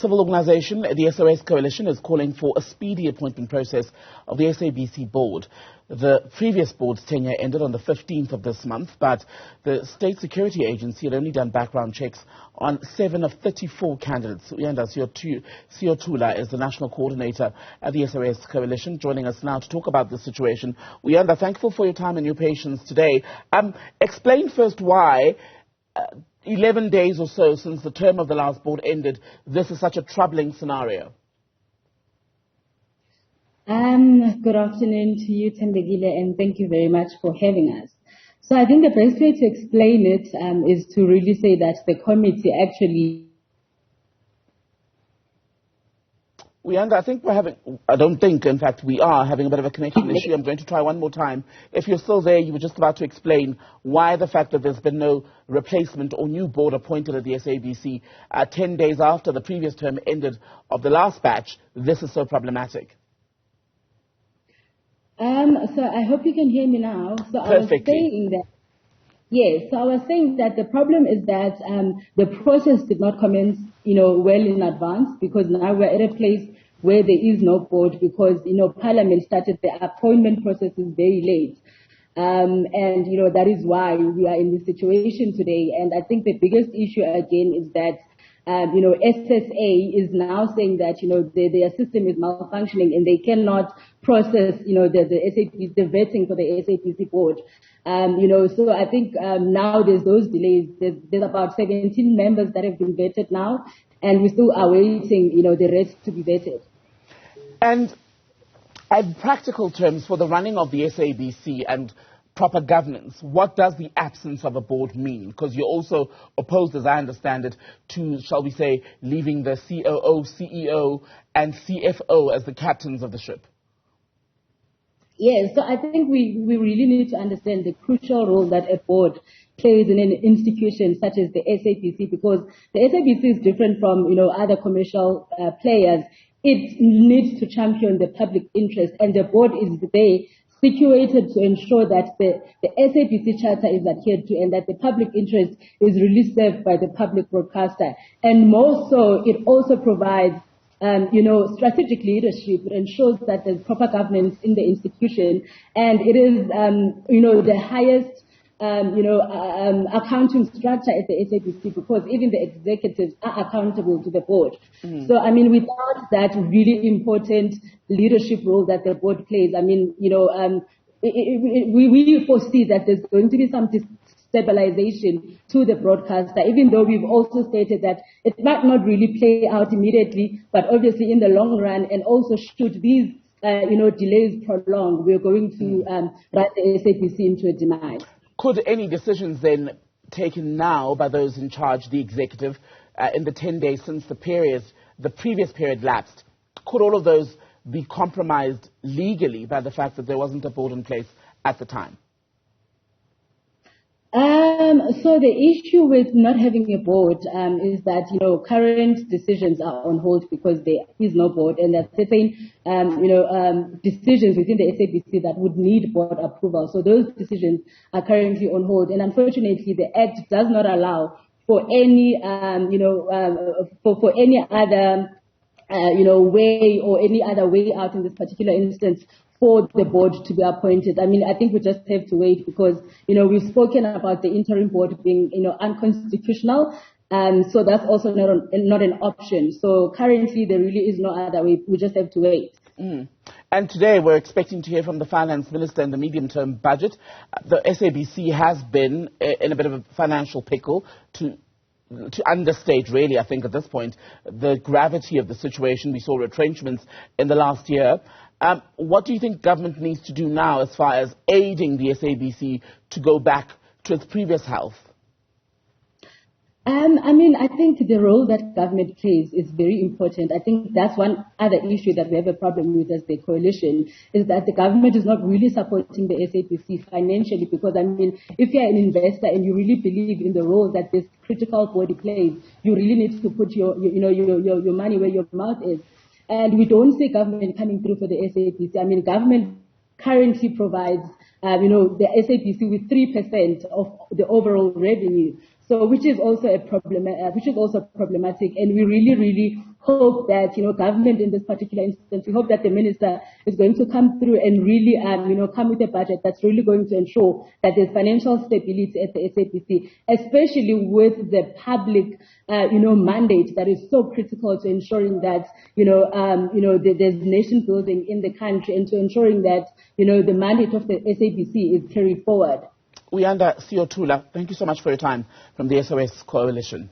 civil organisation, the SOS Coalition, is calling for a speedy appointment process of the SABC board. The previous board's tenure ended on the 15th of this month, but the State Security Agency had only done background checks on 7 of 34 candidates. Uyanda Siyotula is the national coordinator at the SOS Coalition, joining us now to talk about the situation. Uyanda, thankful for your time and your patience today. Explain first why 11 days or so since the term of the last board ended, this is such a troubling scenario. Good afternoon to you, Tembegile, and thank you very much for having us. So I think the best way to explain it is to really say that the committee actually... In fact, we are having a bit of a connection issue. I'm going to try one more time. If you're still there, you were just about to explain why the fact that there's been no replacement or new board appointed at the SABC 10 days after the previous term ended of the last batch, this is so problematic. So I hope you can hear me now. So Perfectly. I was saying that, yes, so I was saying that the problem is that the process did not commence, well in advance, because now we're at a place where there is no board because, Parliament started the appointment processes very late. And, that is why we are in this situation today. And I think the biggest issue again is that SSA is now saying that, their system is malfunctioning and they cannot process, the vetting for the SABC board. So I think now there's those delays. There's about 17 members that have been vetted now, and we still are waiting, the rest to be vetted. And in practical terms, for the running of the SABC and proper governance, what does the absence of a board mean? Because you're also opposed, as I understand it, to, shall we say, leaving the COO, CEO, and CFO as the captains of the ship. Yes, so I think we really need to understand the crucial role that a board plays in an institution such as the SABC, because the SABC is different from, other commercial players. It needs to champion the public interest, and the board is there situated to ensure that the SABC charter is adhered to and that the public interest is really served by the public broadcaster. And more so, it also provides strategic leadership. It ensures that there's proper governance in the institution, and it is, the highest, accounting structure at the SABC, because even the executives are accountable to the board. So, without that really important leadership role that the board plays, we foresee that there's going to be some stabilization to the broadcaster, even though we've also stated that it might not really play out immediately, but obviously in the long run, and also should these delays prolong, we're going to run the SABC into a demise. Could any decisions then taken now by those in charge, the executive, in the 10 days since the previous period lapsed, could all of those be compromised legally by the fact that there wasn't a board in place at the time? So the issue with not having a board is that, current decisions are on hold because there is no board, and there are certain, decisions within the SABC that would need board approval. So those decisions are currently on hold, and unfortunately the Act does not allow for any, for any other, way or any other way out in this particular instance for the board to be appointed. I think we just have to wait because, we've spoken about the interim board being, unconstitutional. So that's also not an option. So currently there really is no other way. We just have to wait. And today we're expecting to hear from the finance minister in the medium-term budget. The SABC has been in a bit of a financial pickle to understate, really, I think, at this point, the gravity of the situation. We saw retrenchments in the last year. What do you think government needs to do now as far as aiding the SABC to go back to its previous health? I think the role that government plays is very important. I think that's one other issue that we have a problem with as the coalition, is that the government is not really supporting the SABC financially, because, if you're an investor and you really believe in the role that this critical body plays, you really need to put your money where your mouth is. And we don't see government coming through for the SABC. Government currently provides, the SABC with 3% of the overall revenue. So, which is also problematic, and we really hope that, government in this particular instance, we hope that the minister is going to come through and really, come with a budget that's really going to ensure that there's financial stability at the SABC, especially with the public, mandate that is so critical to ensuring that, there's nation building in the country and to ensuring that, the mandate of the SABC is carried forward. Uyanda, Siyotula, thank you so much for your time from the SOS Coalition.